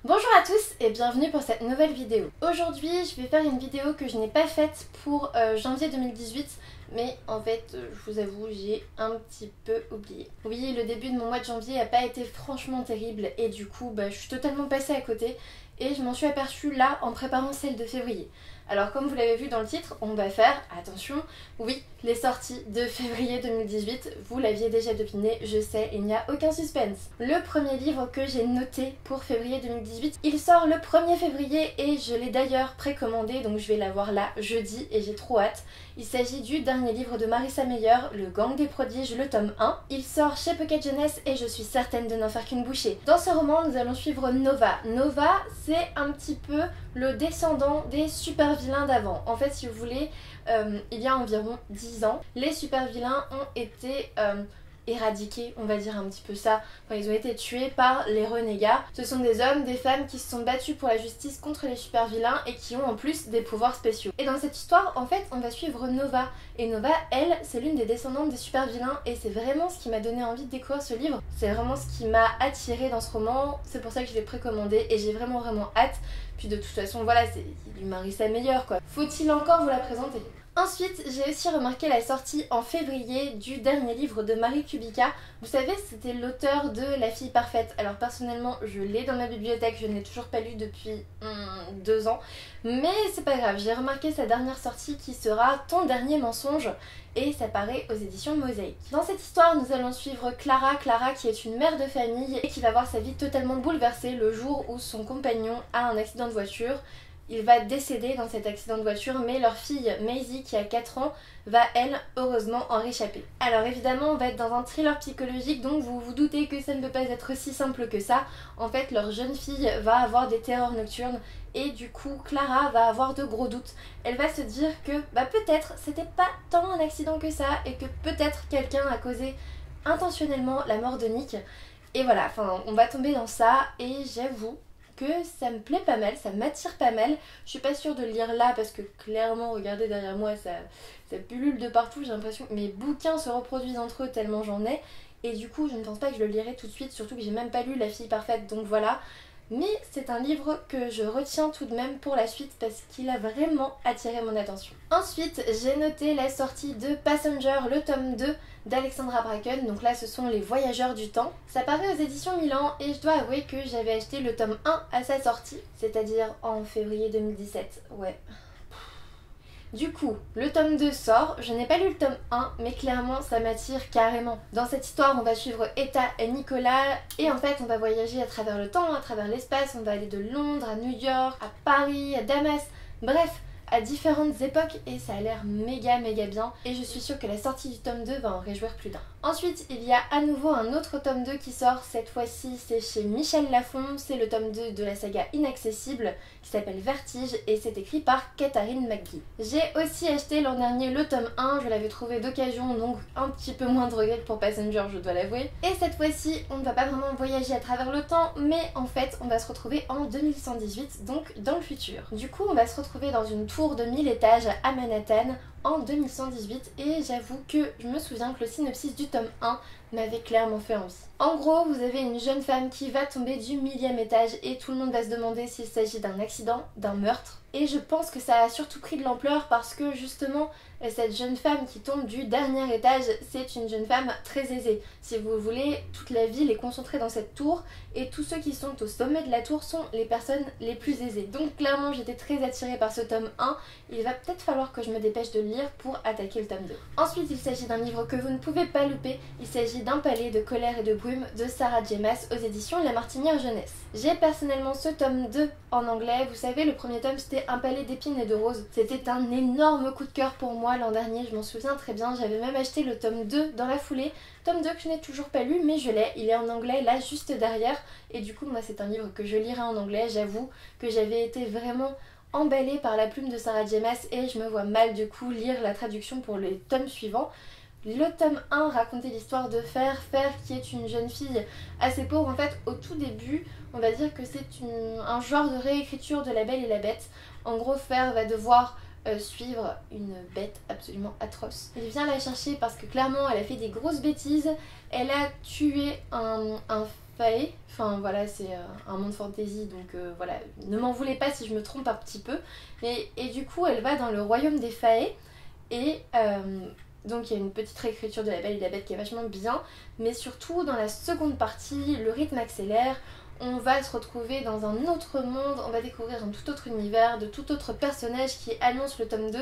Bonjour à tous et bienvenue pour cette nouvelle vidéo. Aujourd'hui je vais faire une vidéo que je n'ai pas faite pour janvier 2018, mais en fait je vous avoue j'ai un petit peu oublié. Oui, le début de mon mois de janvier n'a pas été franchement terrible et du coup je suis totalement passée à côté et je m'en suis aperçue là en préparant celle de février. Alors comme vous l'avez vu dans le titre, on va faire, attention, oui, les sorties de février 2018. Vous l'aviez déjà deviné, je sais, il n'y a aucun suspense. Le premier livre que j'ai noté pour février 2018, il sort le 1er février et je l'ai d'ailleurs précommandé, donc je vais l'avoir là jeudi et j'ai trop hâte. Il s'agit du dernier livre de Marissa Meyer, Le Gang des prodiges, le tome 1. Il sort chez Pocket Jeunesse et je suis certaine de n'en faire qu'une bouchée. Dans ce roman, nous allons suivre Nova. Nova, c'est un petit peu le descendant des super vilains d'avant. En fait, si vous voulez, il y a environ 10 ans, les super vilains ont été éradiqués, on va dire un petit peu ça. Enfin, ils ont été tués par les renégats. Ce sont des hommes, des femmes qui se sont battus pour la justice contre les super vilains et qui ont en plus des pouvoirs spéciaux. Et dans cette histoire, en fait, on va suivre Nova. Et Nova, elle, c'est l'une des descendantes des super vilains et c'est vraiment ce qui m'a donné envie de découvrir ce livre. C'est vraiment ce qui m'a attirée dans ce roman. C'est pour ça que je l'ai précommandé et j'ai vraiment hâte. Puis de toute façon, voilà, c'est du Marissa Meyer quoi. Faut-il encore vous la présenter ? Ensuite, j'ai aussi remarqué la sortie en février du dernier livre de Marie Kubica. Vous savez, c'était l'auteur de La fille parfaite. Alors personnellement, je l'ai dans ma bibliothèque, je ne l'ai toujours pas lu depuis 2 ans. Mais c'est pas grave, j'ai remarqué sa dernière sortie qui sera Ton dernier mensonge. Et ça paraît aux éditions Mosaïque. Dans cette histoire, nous allons suivre Clara qui est une mère de famille et qui va voir sa vie totalement bouleversée le jour où son compagnon a un accident de voiture. Il va décéder dans cet accident de voiture, mais leur fille Maisie, qui a 4 ans, va elle, heureusement, en réchapper. Alors évidemment, on va être dans un thriller psychologique, donc vous vous doutez que ça ne peut pas être aussi simple que ça. En fait, leur jeune fille va avoir des terreurs nocturnes, et du coup, Clara va avoir de gros doutes. Elle va se dire que peut-être c'était pas tant un accident que ça, et que peut-être quelqu'un a causé intentionnellement la mort de Nick. Et voilà, enfin, on va tomber dans ça, et j'avoue que ça me plaît pas mal, ça m'attire pas mal. Je suis pas sûre de le lire là parce que clairement, regardez derrière moi, ça pullule de partout. J'ai l'impression que mes bouquins se reproduisent entre eux tellement j'en ai. Et du coup, je ne pense pas que je le lirai tout de suite, surtout que j'ai même pas lu La fille parfaite, donc voilà. Mais c'est un livre que je retiens tout de même pour la suite parce qu'il a vraiment attiré mon attention. Ensuite, j'ai noté la sortie de Passenger, le tome 2 d'Alexandra Bracken. Donc là, ce sont Les Voyageurs du Temps. Ça paraît aux éditions Milan et je dois avouer que j'avais acheté le tome 1 à sa sortie, c'est-à-dire en février 2017. Ouais. Du coup, le tome 2 sort, je n'ai pas lu le tome 1, mais clairement ça m'attire carrément. Dans cette histoire, on va suivre Etta et Nicolas, et en fait on va voyager à travers le temps, à travers l'espace, on va aller de Londres à New York, à Paris, à Damas, bref, à différentes époques, et ça a l'air méga bien, et je suis sûre que la sortie du tome 2 va en réjouir plus d'un. Ensuite, il y a à nouveau un autre tome 2 qui sort, cette fois-ci c'est chez Michel Lafon, c'est le tome 2 de la saga Inaccessible, qui s'appelle Vertige, et c'est écrit par Katharine McGee. J'ai aussi acheté l'an dernier le tome 1, je l'avais trouvé d'occasion, donc un petit peu moins de regrets que pour Passenger, je dois l'avouer. Et cette fois-ci, on ne va pas vraiment voyager à travers le temps, mais en fait, on va se retrouver en 2118, donc dans le futur. Du coup, on va se retrouver dans une tour de 1000 étages à Manhattan, en 2118 et j'avoue que je me souviens que le synopsis du tome 1 m'avait clairement fait envie. En gros, vous avez une jeune femme qui va tomber du 1000e étage et tout le monde va se demander s'il s'agit d'un accident, d'un meurtre. Et je pense que ça a surtout pris de l'ampleur parce que justement, cette jeune femme qui tombe du dernier étage, c'est une jeune femme très aisée. Si vous voulez, toute la ville est concentrée dans cette tour et tous ceux qui sont au sommet de la tour sont les personnes les plus aisées. Donc clairement, j'étais très attirée par ce tome 1. Il va peut-être falloir que je me dépêche de le lire pour attaquer le tome 2. Ensuite, il s'agit d'un livre que vous ne pouvez pas louper. Il s'agit d'Un palais de colère et de brume de Sarah J. Maas aux éditions La Martinière Jeunesse. J'ai personnellement ce tome 2 en anglais. Vous savez, le premier tome c'était Un palais d'épines et de roses. C'était un énorme coup de cœur pour moi l'an dernier, je m'en souviens très bien. J'avais même acheté le tome 2 dans la foulée. Tome 2 que je n'ai toujours pas lu, mais je l'ai. Il est en anglais là juste derrière. Et du coup, moi c'est un livre que je lirai en anglais. J'avoue que j'avais été vraiment emballée par la plume de Sarah J. Maas et je me vois mal du coup lire la traduction pour les tomes suivants. Le tome 1 racontait l'histoire de Fer, qui est une jeune fille assez pauvre. En fait, au tout début, on va dire que c'est un genre de réécriture de La Belle et la Bête. En gros, Fer va devoir suivre une bête absolument atroce. Il vient la chercher parce que clairement elle a fait des grosses bêtises, elle a tué un fae, enfin voilà c'est un monde fantasy donc voilà, ne m'en voulez pas si je me trompe un petit peu, et du coup elle va dans le royaume des fae et donc il y a une petite réécriture de La Belle et la Bête qui est vachement bien, mais surtout dans la seconde partie le rythme accélère, on va se retrouver dans un autre monde, on va découvrir un tout autre univers, de tout autre personnage qui annonce le tome 2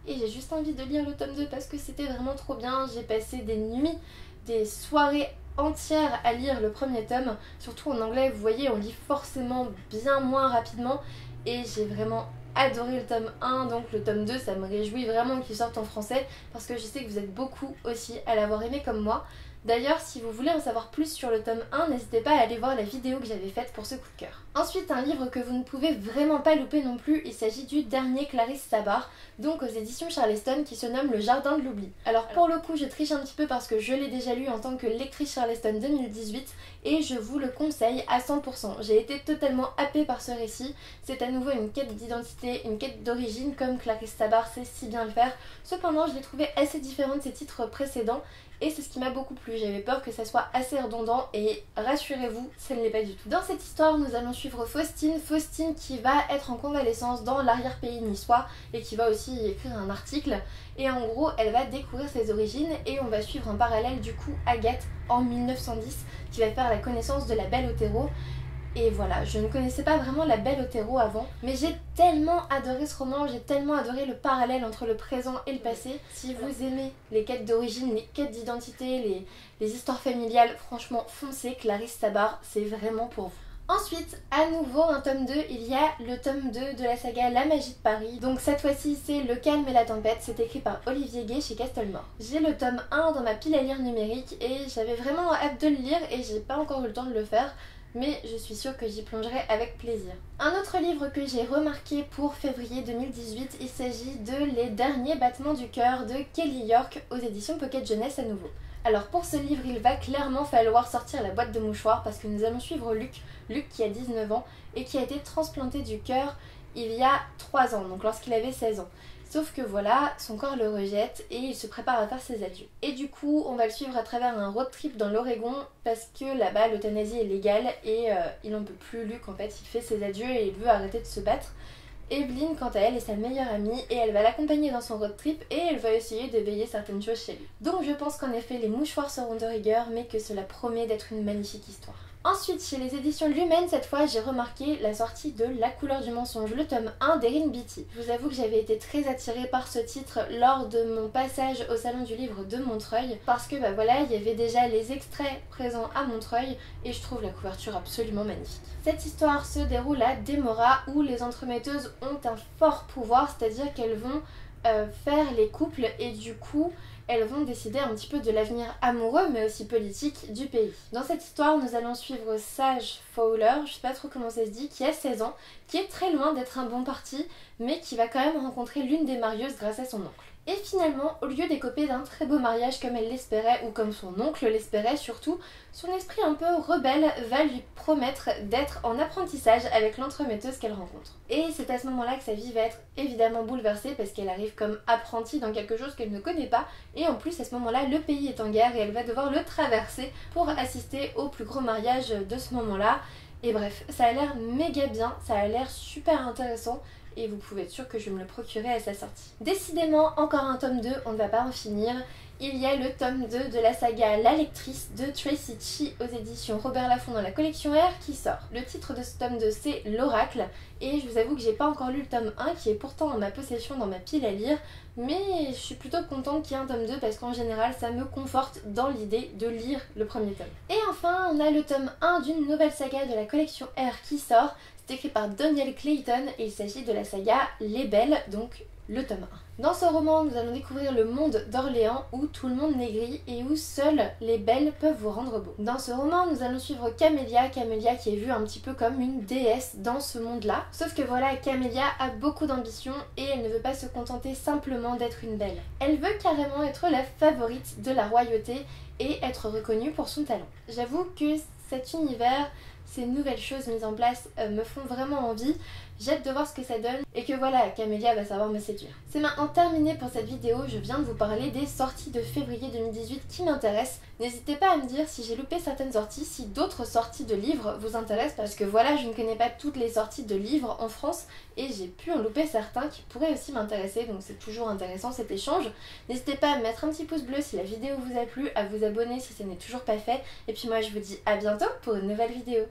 et j'ai juste envie de lire le tome 2 parce que c'était vraiment trop bien. J'ai passé des nuits, des soirées entières à lire le premier tome, surtout en anglais, vous voyez on lit forcément bien moins rapidement et j'ai vraiment adoré le tome 1, donc le tome 2 ça me réjouit vraiment qu'il sorte en français parce que je sais que vous êtes beaucoup aussi à l'avoir aimé comme moi. D'ailleurs, si vous voulez en savoir plus sur le tome 1, n'hésitez pas à aller voir la vidéo que j'avais faite pour ce coup de cœur. Ensuite, un livre que vous ne pouvez vraiment pas louper non plus, il s'agit du dernier Clarisse Sabart, donc aux éditions Charleston, qui se nomme Le Jardin de l'Oubli. Alors pour le coup, je triche un petit peu parce que je l'ai déjà lu en tant que lectrice Charleston 2018 et je vous le conseille à 100%. J'ai été totalement happée par ce récit, c'est à nouveau une quête d'identité, une quête d'origine comme Clarisse Sabart sait si bien le faire. Cependant, je l'ai trouvé assez différent de ses titres précédents et c'est ce qui m'a beaucoup plu. J'avais peur que ça soit assez redondant et rassurez-vous, ça ne l'est pas du tout. Dans cette histoire, nous allons suivre Faustine qui va être en convalescence dans l'arrière-pays niçois et qui va aussi écrire un article. Et en gros, elle va découvrir ses origines et on va suivre en parallèle du coup Agathe en 1910 qui va faire la connaissance de la Belle Otero. Et voilà, je ne connaissais pas vraiment La Belle Otero avant, mais j'ai tellement adoré ce roman, j'ai tellement adoré le parallèle entre le présent et le passé. Si vous aimez les quêtes d'origine, les quêtes d'identité, les histoires familiales, franchement foncez, Clarisse Sabart, c'est vraiment pour vous. Ensuite, à nouveau un tome 2, il y a le tome 2 de la saga La Magie de Paris. Donc cette fois-ci c'est Le Calme et la Tempête, c'est écrit par Olivier Gay chez Castelmore. J'ai le tome 1 dans ma pile à lire numérique et j'avais vraiment hâte de le lire et j'ai pas encore eu le temps de le faire. Mais je suis sûre que j'y plongerai avec plaisir. Un autre livre que j'ai remarqué pour février 2018, il s'agit de Les Derniers Battements du Cœur de Kelly York aux éditions Pocket Jeunesse à nouveau. Alors pour ce livre, il va clairement falloir sortir la boîte de mouchoirs parce que nous allons suivre Luc qui a 19 ans et qui a été transplanté du cœur il y a 3 ans, donc lorsqu'il avait 16 ans. Sauf que voilà, son corps le rejette et il se prépare à faire ses adieux. Et du coup, on va le suivre à travers un road trip dans l'Oregon parce que là-bas, l'euthanasie est légale et il n'en peut plus. Luc, en fait, il fait ses adieux et il veut arrêter de se battre. Evelyn, quant à elle, est sa meilleure amie et elle va l'accompagner dans son road trip et elle va essayer de veiller certaines choses chez lui. Donc je pense qu'en effet, les mouchoirs seront de rigueur, mais que cela promet d'être une magnifique histoire. Ensuite, chez les éditions Lumen, cette fois, j'ai remarqué la sortie de La Couleur du Mensonge, le tome 1 d'Erin Beatty. Je vous avoue que j'avais été très attirée par ce titre lors de mon passage au Salon du Livre de Montreuil, parce que bah voilà, il y avait déjà les extraits présents à Montreuil, et je trouve la couverture absolument magnifique. Cette histoire se déroule à Démora, où les entremetteuses ont un fort pouvoir, c'est-à-dire qu'elles vont faire les couples, et du coup, elles vont décider un petit peu de l'avenir amoureux mais aussi politique du pays. Dans cette histoire, nous allons suivre Sage Fowler, je sais pas trop comment ça se dit, qui a 16 ans, qui est très loin d'être un bon parti, mais qui va quand même rencontrer l'une des marieuses grâce à son oncle. Et finalement, au lieu d'écoper d'un très beau mariage comme elle l'espérait, ou comme son oncle l'espérait surtout, son esprit un peu rebelle va lui promettre d'être en apprentissage avec l'entremetteuse qu'elle rencontre. Et c'est à ce moment-là que sa vie va être évidemment bouleversée parce qu'elle arrive comme apprentie dans quelque chose qu'elle ne connaît pas, et en plus à ce moment-là, le pays est en guerre et elle va devoir le traverser pour assister au plus gros mariage de ce moment-là. Et bref, ça a l'air méga bien, ça a l'air super intéressant. Et vous pouvez être sûr que je vais me le procurer à sa sortie. Décidément, encore un tome 2, on ne va pas en finir. Il y a le tome 2 de la saga La Lectrice de Tracy Chee aux éditions Robert Laffont dans la collection R qui sort. Le titre de ce tome 2 c'est L'Oracle et je vous avoue que j'ai pas encore lu le tome 1 qui est pourtant en ma possession dans ma pile à lire, mais je suis plutôt contente qu'il y ait un tome 2 parce qu'en général ça me conforte dans l'idée de lire le premier tome. Et enfin on a le tome 1 d'une nouvelle saga de la collection R qui sort. C'est écrit par Daniel Clayton et il s'agit de la saga Les Belles, donc le tome 1. Dans ce roman, nous allons découvrir le monde d'Orléans où tout le monde maigrit et où seules les belles peuvent vous rendre beau. Dans ce roman, nous allons suivre Camélia qui est vue un petit peu comme une déesse dans ce monde-là. Sauf que voilà, Camélia a beaucoup d'ambition et elle ne veut pas se contenter simplement d'être une belle. Elle veut carrément être la favorite de la royauté et être reconnue pour son talent. J'avoue que cet univers ces nouvelles choses mises en place me font vraiment envie. J'ai hâte de voir ce que ça donne et que voilà, Camélia va savoir me séduire. C'est maintenant terminé pour cette vidéo, je viens de vous parler des sorties de février 2018 qui m'intéressent. N'hésitez pas à me dire si j'ai loupé certaines sorties, si d'autres sorties de livres vous intéressent, parce que voilà, je ne connais pas toutes les sorties de livres en France et j'ai pu en louper certains qui pourraient aussi m'intéresser, donc c'est toujours intéressant cet échange. N'hésitez pas à mettre un petit pouce bleu si la vidéo vous a plu, à vous abonner si ce n'est toujours pas fait, et puis moi je vous dis à bientôt pour une nouvelle vidéo.